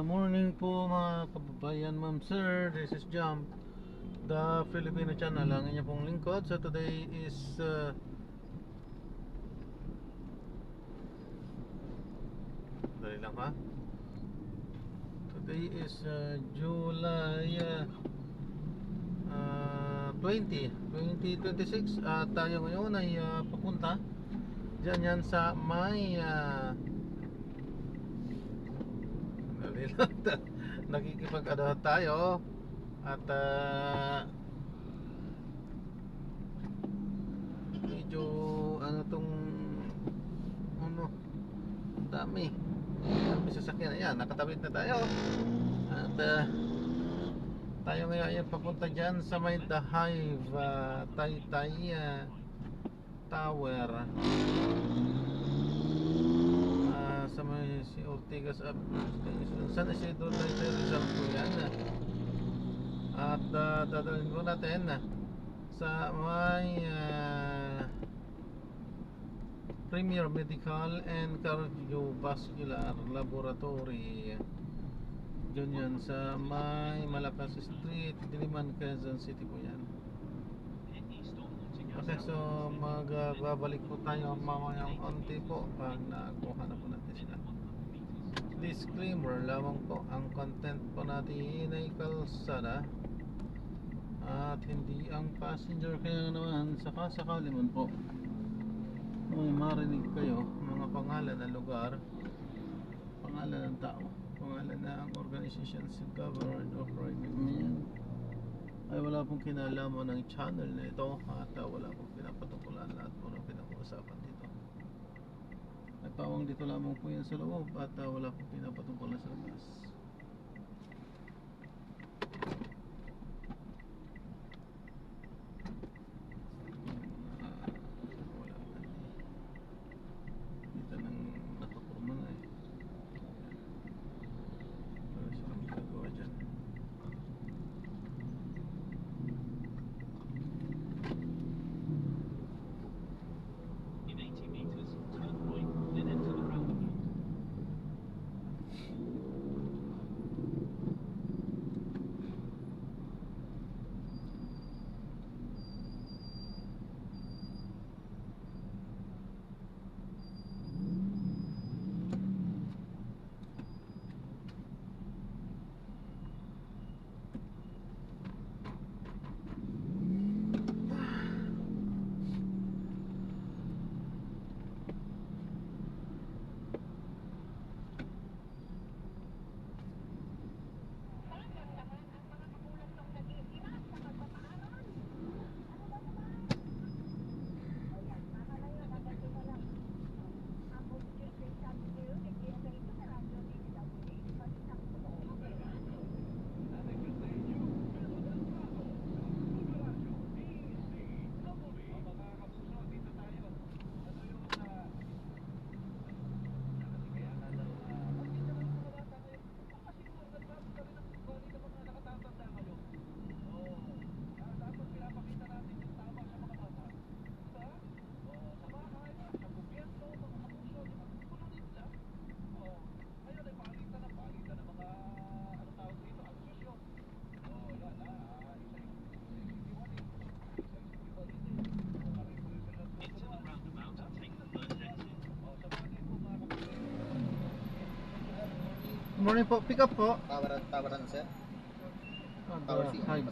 Morning po mga kababayan, ma'am sir. This is Jump, the Filipino channel. Ang inyong pong lingkod. So today is dali lang ha. Today is July 2026. At tayo ngayon ay papunta dyan yan sa may dali lang. Nakikipag-ano tayo. At medyo ano tong ano, dami sasakyan. Ayan, nakatawid na tayo. At tayo ngayon ay papunta dyan sa may The Hive Taytay Tower, sa may si Ortigas San Isidro Taytay Rizal po yan. At dadalhin po natin sa may Premier Medical and Cardiovascular Laboratory. Diyan yan sa may Malakas Street, Diliman, Quezon City po yan. Okay, so magbabalik po tayo mamayang onti po pag nakuha na po natin sila. Disclaimer lamang po, ang content po natin ay kalsada at hindi ang passenger. Kaya naman sakasakali man po may marinig kayo mga pangalan ng lugar, pangalan ng tao, pangalan ng organization, si government or private man, ay wala pong kinalaman ng channel na ito at wala pong pinapatukulan lahat po ng pinag-uusapan dito. Nagpawang dito lamang po yan sa loob at wala pong pinapatukulan sa labas. Morning po, pick up po. Tawaran sir. Tower C. Hi.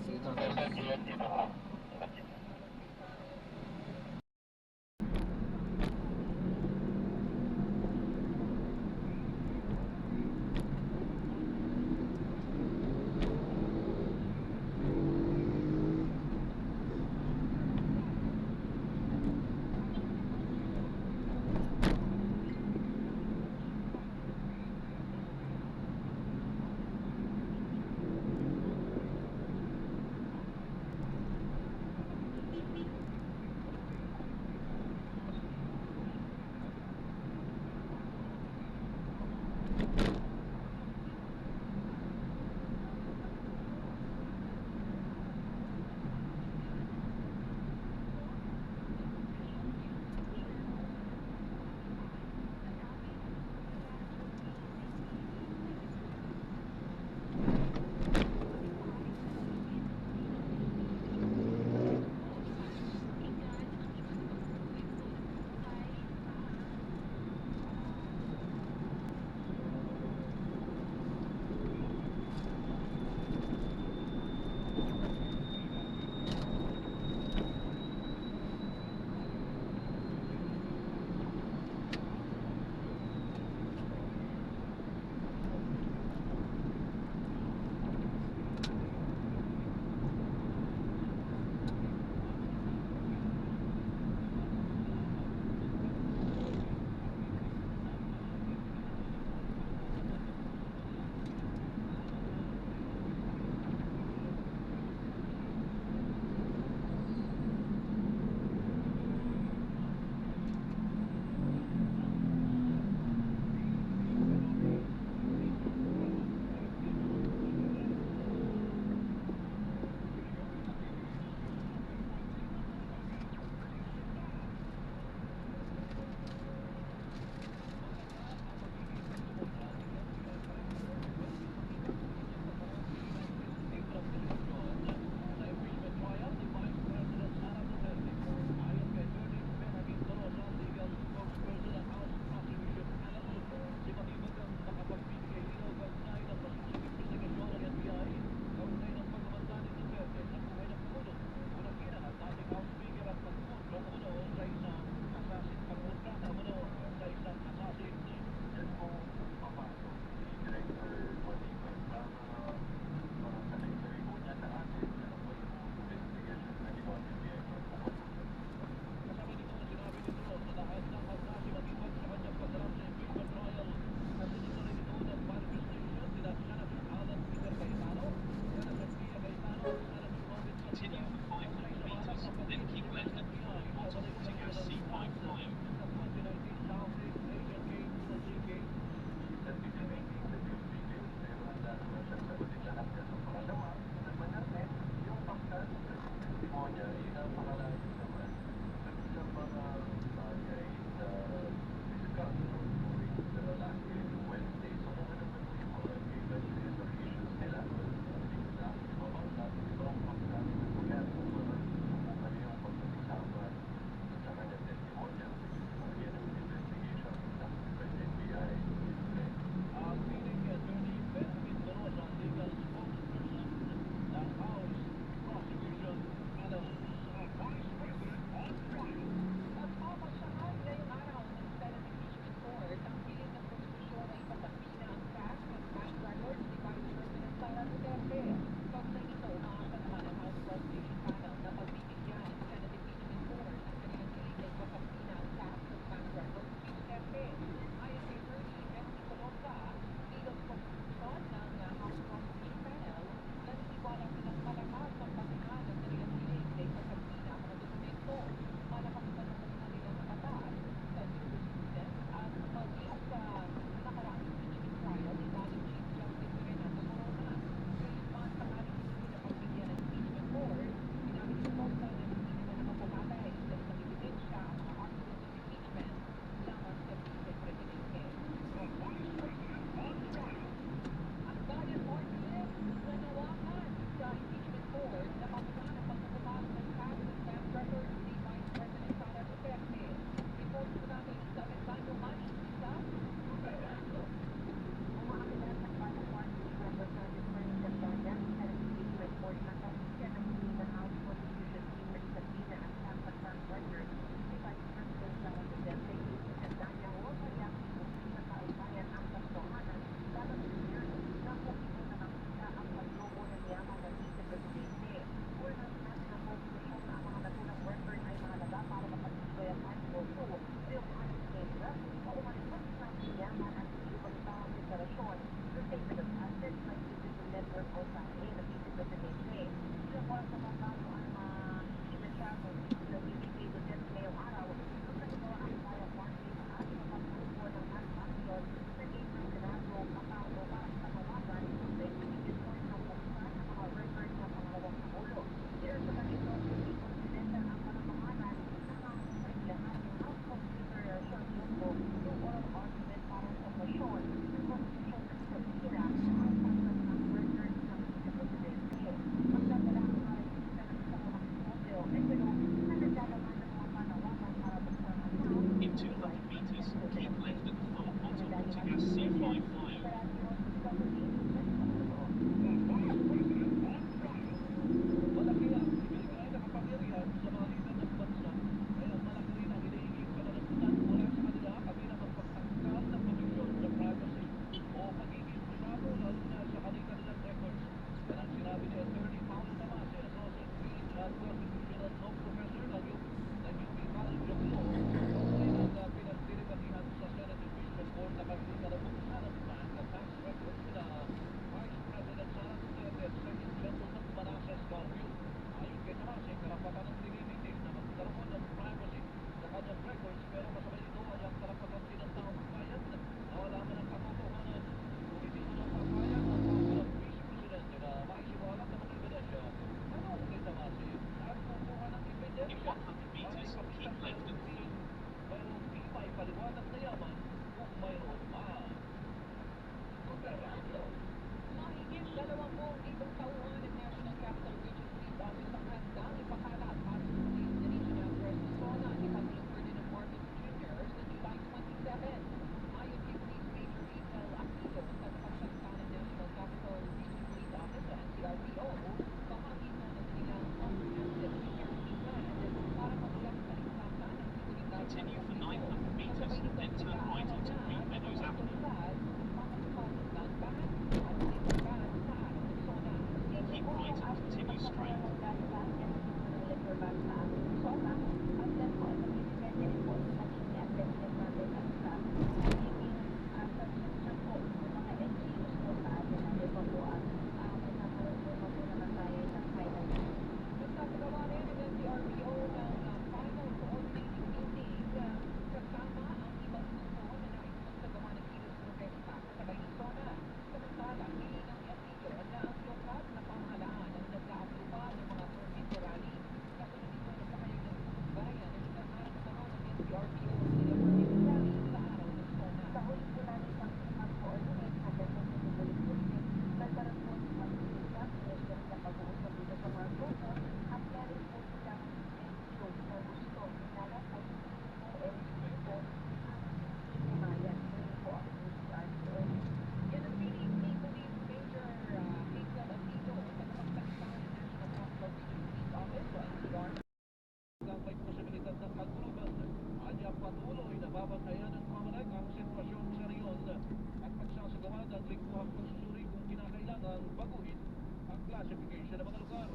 classification ng mga lugar.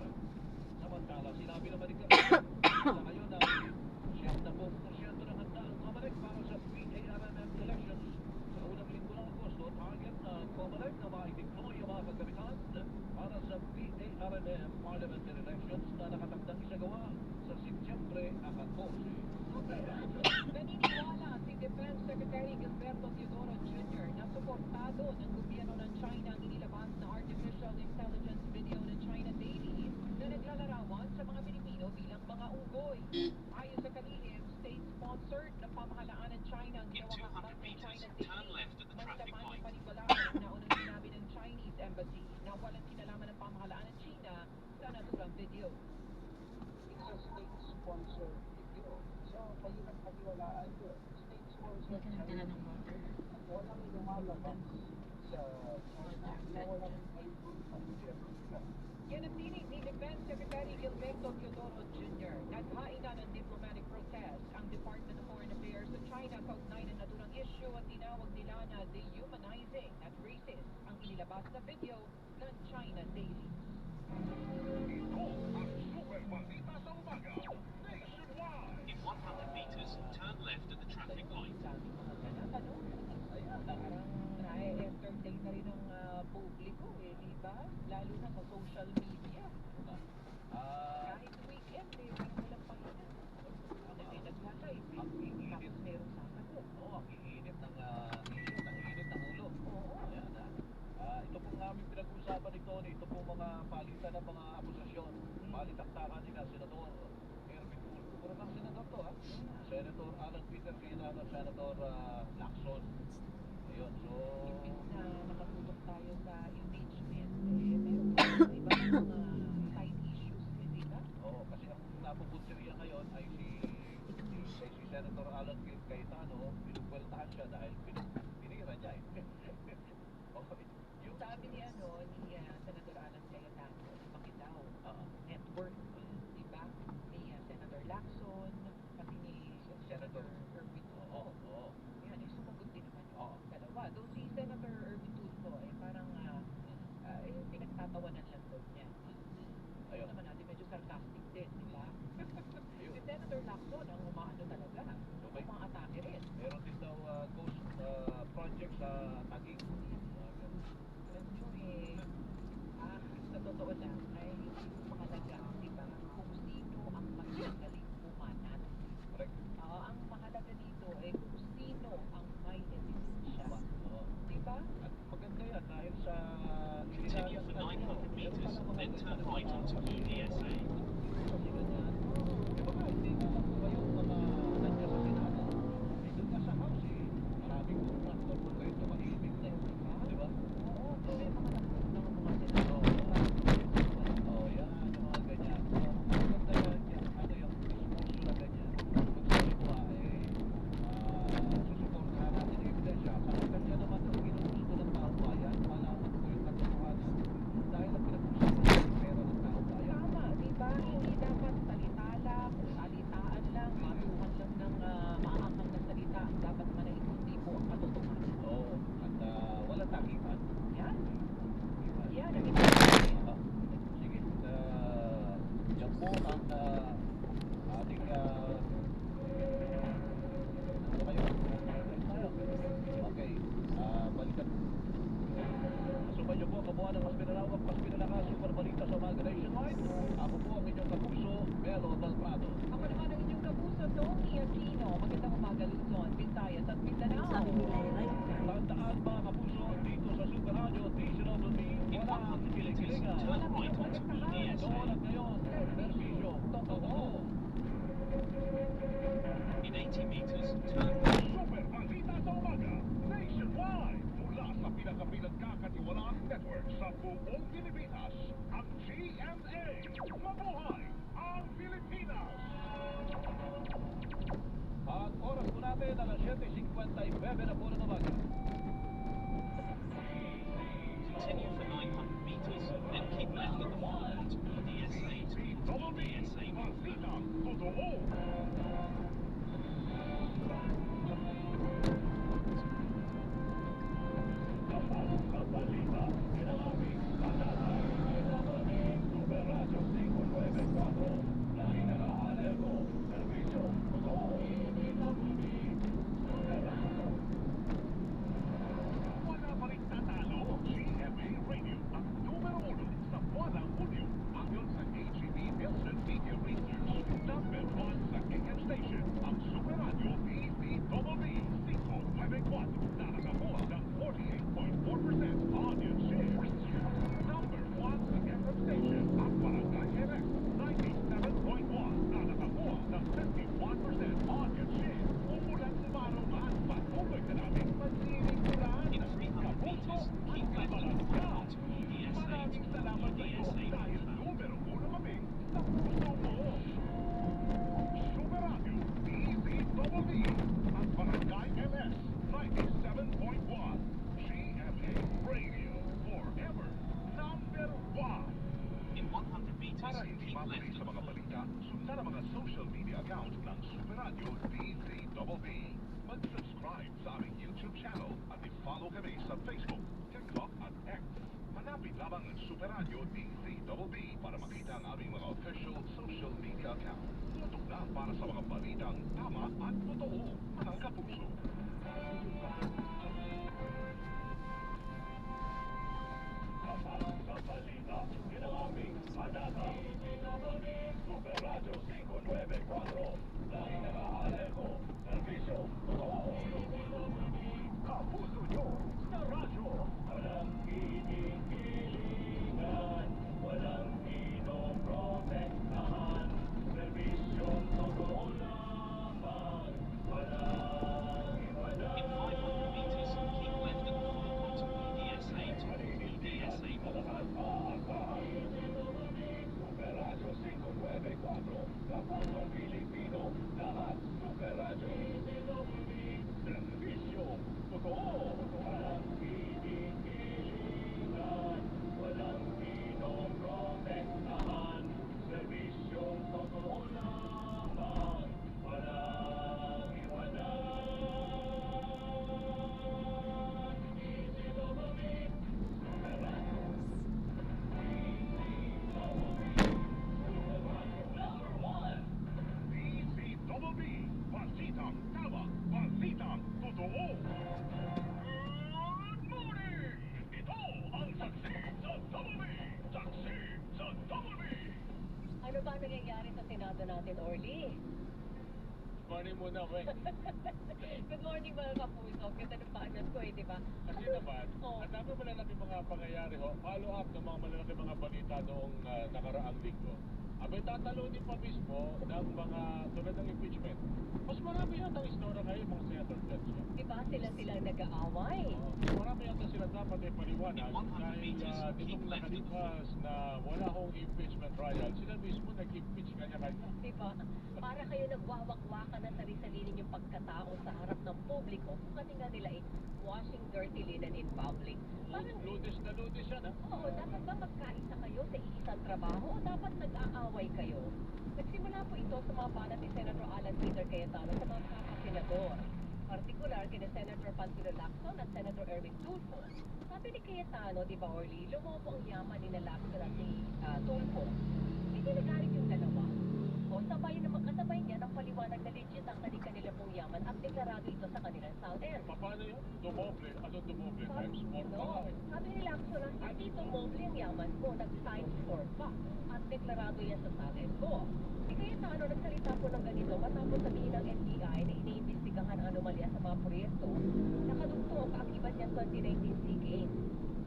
Samantala, sinabi naman ni Kapitán sa ngayon ay 70% ng handa ang COMELEC para sa PARMM elections. Sa unang linggo ng Agosto, target na COMELEC na ma-deploy ang mga kagamitan para sa PARMM parliamentary elections na nakatakdang isagawa sa Setyembre 14. Naniniwala si Defense Secretary Gilberto Teodoro Jr. na suportado ng gobyerno ng China ang inilabas na artificial intelligence video ng China Daily na naglalarawan sa mga Pilipino bilang mga unggoy. Ayon sa kalihim, state-sponsored na pamahalaan ng China ang ginawang hakbang ng China Daily. May laman ng paniwalaan na unang sinabi ng Chinese Embassy na walang kinalaman ng pamahalaan ng China sa naturang video. It's a state-sponsored video. So, kayo ng paniwalaan yun. State-sponsored Dala ng water. at walang lumalabas sa China na walang input ng gobyerno nila. Yanatinig ni Defense Secretary Gilberto Teodoro Jr. Naghain na ng diplomatic protest ang Department of Foreign Affairs sa China kaugnay ng naturang issue at tinawag nila na dehumanizing at racist ang inilabas na video ng China Daily. Ito ang super balita sa umaga. Nationwide! In 100 meters, turn left at the traffic light. Sabi mga ganap, ano? Ayan, parang na-entertain na rin ng publiko di ba? Lalo na sa social media. Kahit weekend parang walang pahinga. May nagla-live tapos merong sasagot. Oo, ang iinit ng issue, ang init ng ulo. Oo. Ayan, ito pong aming pinag-usapan ni Tony, ito pong mga palitan ng mga akusasyon. Palitaktakan nila, Senador Erwin Tulfo. Puro ng senador to, Senator Alan Peter Cayetano, Senator Lacson. Ayun, so... Imbis na nakatulog tayo sa impeachment, meron pa ibang mga side issues, di ba? Oo, kasi ang napupunteriya ngayon ay si Senator Alan Cayetano, pinukweltahan siya dahil pinira niya eh. Yung Sabi ni Senador Alan Cayetano, lumaki daw network, di ba? Ni Senator Lacson, pati ni Senator Erwin Tulfo. Oo. Yan, sumagot din naman Oo. yung dalawa. Though si Senator Erwin Tulfo, parang pinagtatawanan lang daw niya. Ayun. Naman natin medyo sarcastic din, di ba? Si Senator Lacson, ang umaano talaga, Okay. umaatake rin. Meron din daw ghost project sa Taguig. Alam nyo sa totoo lang ay mahalaga, di ba? Kung sino ang magagaling bumanat. Correct. Ang mahalaga dito ay kung sino ang may ebidensya. Oo. Di ba? At maganda yan dahil sa Continue for 900 meters, then turn right onto UDSA. Kasi ganyan. Di ba nga, hindi nga lang ba yung mga nandiyan sa Senado? Doon nga sa House maraming contractor kung kayo tumahimik na. Di ba? Oo, kasi mga nakuha ng mga senador. Oh, yan, yung mga ganyan. Maganda yan, yung diskurso na ganyan. Pag sabi mo susuportahan natin yung ebidensya. Kapag ganyan naman ang ginugusto ng taong bayan, malaman ko yung katotohanan. Dahil ang pinag-usapan ng pera ng taong bayan. Tama, di ba? Hindi dapat salita lang, salitaan lang, matuhan lang ng maanghang na salita. Dapat manahin kundi po ang katotohanan. Oo, at walang takipan. Yan. Yan, ang Sige, yan po ang ating ano kayo? Okay, balikan. Asuban niyo po ang kabuuan ng mas pinalawak, mas pinalakas, super balita sa mga nationwide. Ako po ang inyong kapuso, Melo Dalprado. Ako naman ang inyong kapuso, Tony Aquino. Magandang umaga, Luzon, Visayas at Mindanao. Sabi nila right time. Tandaan mga kapuso, dito sa Super Radio, DCWB, wala ang kilig-kilingan. Turn right onto UDSA. Doon at ngayon, serbisyo, totoo. In 80 meters, turn right. Super balita sa umaga, nationwide. Mula sa pinakapilang network sa buong Pilipinas, ang GMA. Mabuhay ang Pilipinas! Ang oras po natin alas 7:59 na po ng umaga. Continue for 900 meters, then keep left at the full onto UDSA to UDSA. Balita, totoo. Kapag kabalita, pinamamig, panalay, update sa mga balita, sundan ang mga social media account ng Super Radio DZBB. Mag-subscribe sa aming YouTube channel at i-follow kami sa Facebook, TikTok at X. Hanapin lamang ang Super Radio DZBB para makita ang aming mga official social media account. Tutok na para sa mga balitang tama at totoo. Anong kapuso? Sa balita, yun ang aming panata. Super Radio 594. Lagi nag-aaleko. Servisyo, totoo. Kapuso nyo sa radyo. Walang kinikilingan. Walang pinoprotektahan. Servisyo, totoo lamang. Walang iwanan. In 500 meters, keep left at 4 onto EDS 8. EDS 8. Super Radio 594. Kapag ang Pilipino, lahat Super Radio. Servisyo, totoo. Walang kinikilingan. Walang pinoprotektahan. Servisyo, totoo lamang. Walang iwanan. DZBB. Super Radio. Number 1. DZBB. Balitang tama. Balitang totoo. Good morning! Ito ang saksi sa WB. Saksi sa WB. Ano ba nangyayari sa Senado natin, Orly? Morning muna, Wen. Good morning mga kapuso. Ganda ng paanan ko di ba? Kasi naman, Oo. ang dami malalaki mga pangyayari ho, follow up ng mga malalaki mga balita noong nakaraang linggo. Abay tatalunin pa mismo ng mga tulad ng impeachment. Mas marami yata ang istorya ngayon mga senator judge. Di ba sila nag-aaway? Marami yata sila dapat ay paliwanag In 100 dahil meters, keep ditong left at nakalipas na wala hong impeachment trial, sila mismo nag-impeach kanya-kanya. Di ba? Para kayo nagwawakwakan na sarili ninyong pagkatao sa harap ng publiko kung kani nga nila washing dirty linen in public. Parang, Ludes na ludes yan, ha? oo, dapat ba magkaisa kayo sa iisang trabaho o dapat nag-aaway kayo? Nagsimula po ito sa mga banat ni Senator Alan Peter Cayetano sa mga kakasenador. Partikular kina Senator Panfilo Lacson at Senator Erwin Tulfo. Sabi ni Cayetano, di ba Orly, lumobo ang yaman ni Lacson at ni Tulfo. Hindi nagalit yung dalawa. O sabay naman kasabay niya ng paliwanag na legit ang kanila pong yaman at deklarado ito sa kanilang South End. Paano yun? Dumoble. Ano dumoble? Times 4 pa No, nga eh. sabi ni Lacson na hindi tumoble ang yaman ko, nag-times 4 pa at deklarado yan sa South End ko. Si Cayetano nagsalita po ng ganito matapos sabihin ng NBI na iniimbestigahan ang anomalya sa mga proyekto na kadugtong ang kaakibat niya 2019 SEA Games.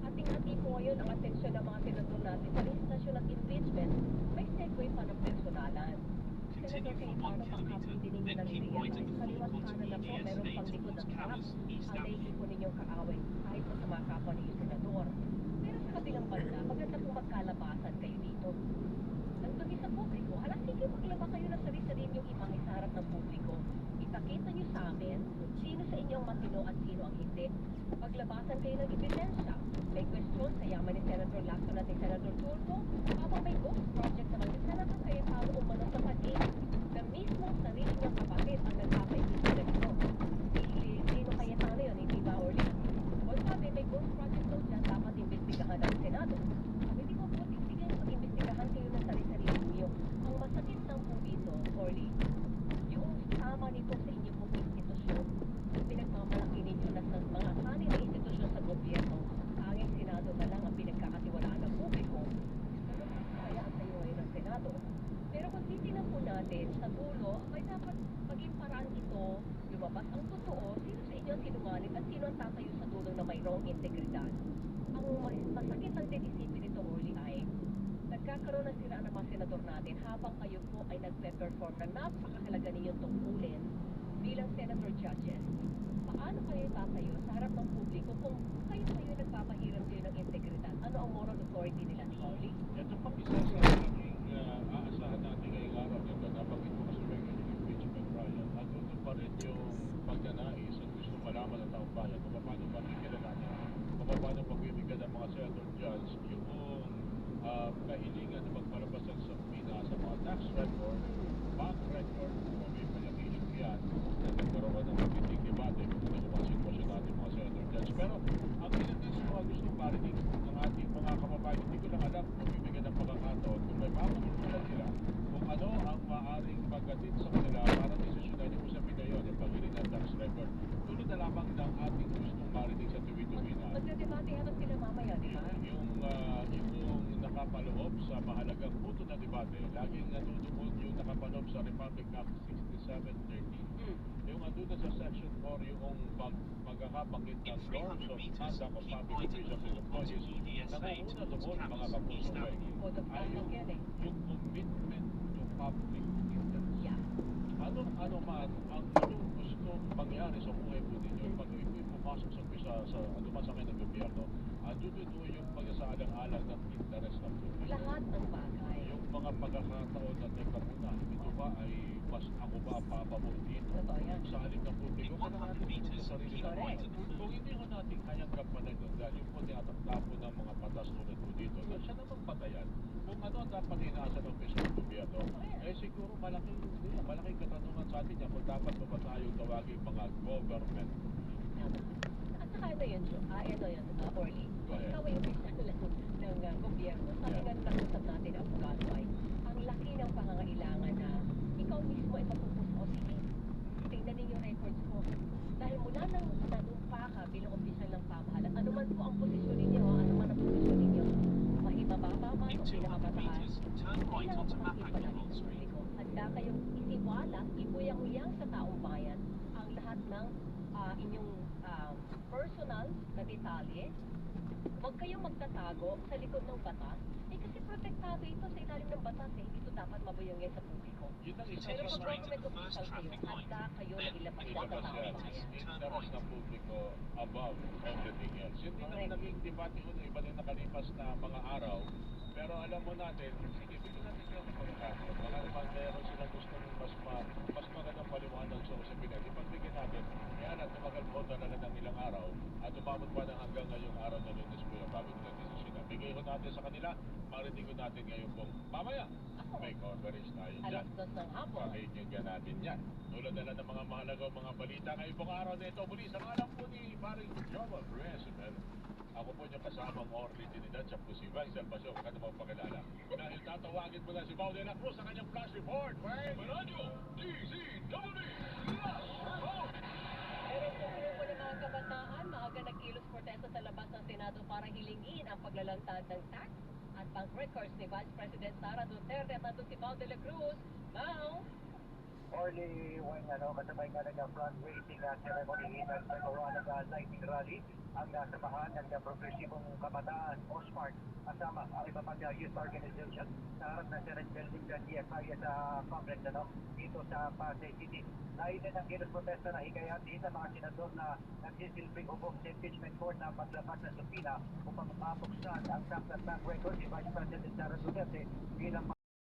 Ating-ati po ngayon ang atensyon ng mga senador natin sa legislasyon at impeachment, may segue pa ng personalan. Senator Cayetano, pangkapit din ninyo then ng keep right realize, at 4 kaliwas onto kanan na po, EDS meron 8 pang likod towards at harap Camas, East ang daigdig Avenue. po ninyong kaaway kahit po sa mga kapwa ninyo senador. Pero sa kabilang banda, maganda po magkalabasan kayo dito. Nandun sa publiko, halang sige maglaba kayo ng sarili ninyong imahe sa harap ng publiko. Ipakita niyo sa amin kung sino sa inyo ang matino at sino ang hindi. Paglabasan kayo ng ebidensya. May question sa yaman ni Senator Lacson at ni Senator Tulfo, habang may ghost project naman si Senator Cayetano umano sa pag-ibig na mismo sarili niyang kapatid ang nagpapaibig na ito. Sino Cayetano yun, hindi ba Orly? O sabi, may ghost project daw dyan dapat imbestigahan ng Senado. Hindi mo po tigtigan kung imbestigahan kayo ng sarili niyo. Ang masakit lang po dito, Orly, yung tama nito sa inyo pong institusyon, pinagmamalaki ninyo na sa mga sanay na institusyon sa gobyerno, tanging Senado na lang ang pinagkakatiwalaan ng publiko. Kaya ang tayo ngayon ng Senado. Pero kung titignan po natin sa dulo, may dapat maging paraan ito, lumabas ang totoo, sino sa inyo ang sinungaling at sino ang tatayo sa dulo na mayroong integridad. Ang masakit ang dedisipin nito, Orly, ay nagkakaroon ng sira ng mga senador natin habang kayo po ay nagpe-perform na napakahalaga ninyong tungkulin bilang senator judges. Paano kayo tatayo sa harap ng publiko kung kayo nagpapahiram kayo ng integridad? Ano ang moral authority nila, Orly? Ito pang isa sa naging aasahan natin ngayong araw nito na pag ito kasi may impeachment trial, nandun pa rin yung pagnanais at gusto malaman ng taong bayan kung paano makikilalanin, kung paano pagbibigyan ng mga senator judge yung kahilingan na magpalabasan sa sa mga tax record, bank record, kung may violation yan, na nagkaroon ng magiging debate kung ano naman sitwasyon natin mga senator judge. Pero ang ilan din sa mga gustong marinig ng ating mga kababayan, hindi ko lang alam kung bibigyan ng pagkakataon kung may pamumunulan nila kung ano ang maaaring pagdating sa kanila para desisyonan yung usapin na yun, yung paghiling ng tax record. Tulad na lamang ng ating gustong marinig sa tuwi-tuwi na Magdedebate yata sila mamaya, di ba? yung nakapaloob sa mahalagang punto na debate, laging natutungkol yung nakapaloob sa Republic Act 6713. Yung andun na sa Section 4 yung pagkakabanggit ng norms of conduct of public officials and employees, nangunguna doon mga kapuso ko Code of ay conduct yan eh. yung commitment to public interest. Yeah. Ano man ang inyong gusto mangyari sa buhay po ninyo pag ito'y pumasok sa anuman sa ng gobyerno, doon yung pag-asaalang-alang ng interest ng publiko. Lahat ng bagay. Yung mga pagkakataon na teka muna, ito ba ay mas ako ba papabor dito? Totoo yan. Sa alin ng publiko, kung natin sa sarili ng Correct. kung hindi ko natin kayang kapanan dahil yung po tinatakdapo ng mga batas tulad po dito, na siya naman patayan. Kung ano ang dapat inaasa ng piso ng gobyerno, eh siguro malaking katanungan sa atin yan kung dapat ba ba tayong tawagin mga government. At saka ito yun, Orly. Go ahead. Ikaw ay official ng gobyerno. Sabi nga nag-usap natin ang Abogado ay ang laki ng pangangailangan na ikaw mismo ay mapupus o sige. Tingnan ninyo records ko. Dahil mula nang nanumpa ka bilang official ng pamahalaan, ano man po ang posisyon ninyo, ano man ang posisyon ninyo, mahibababa man In o 200 pinakamataas, meters, turn right kailangan onto makita Mapag lang Road ng Street. publiko. Handa kayong isiwala, ibuyang-uyang sa taong bayan ang lahat ng inyong personal na detalye. Huwag kayong magtatago sa likod ng batas. Kasi protektado ito sa ilalim ng batas eh. Ito dapat mabuyangin sa publiko. Yun ang isa Pero Take pag straight to government the first official kayo, traffic light. handa kayo na Then, ilabas in sa 100 taong meters, bayan. interest ng publiko above everything else. Yun din ang Correct. naging debate ko iba din nakalipas na mga araw. Pero alam mo natin, sige, bigyan natin yung pagkakataon. Baka naman meron silang gusto mas magandang paliwanag sa usapin natin. Pagbigyan natin, kaya na tumagal po talaga ng ilang araw at umabot pa na hanggang ngayong araw na Lunes po yung bago nila desisyon. Bigay ko natin sa kanila, marinig ko natin ngayon pong mamaya. May conference tayo dyan. Alas 2 ng hapon. Pakinggan natin yan. Tulad na lang ng mga mahalagang mga balita ngayong pong araw na ito. Muli, sa ngalan po ni Paring Joel Resumen, ako po niyo kasamang Orly Trinidad, siya po si Vice Salvacion, ka namang pakilala. Dahil tatawagin mo na si Bao de la Cruz sa kanyang flash report. Maradyo, DZWD, Flash Report! Pero sa grupo ng mga kabataan, maaga nagkilos protesta sa labas ng Senado para hilingin ang paglalantad ng tax at bank records ni Vice President Sara Duterte at nandun si Bao de la Cruz. Bao, Orly, when kasabay ka nag-front waiting ceremony nagpagawa ng lightning rally ang samahan ng progresibong kabataan o SMART kasama ang iba pang youth organization sa harap ng Senate Building ng DFI sa complex dito sa Pasay City. Lain ang kilos protesta na hikayatin sa mga senador na nagsisilbing hubog sa impeachment court na paglabas ng supina upang mapuksan ang tax at bank records ni Vice President Sara Duterte bilang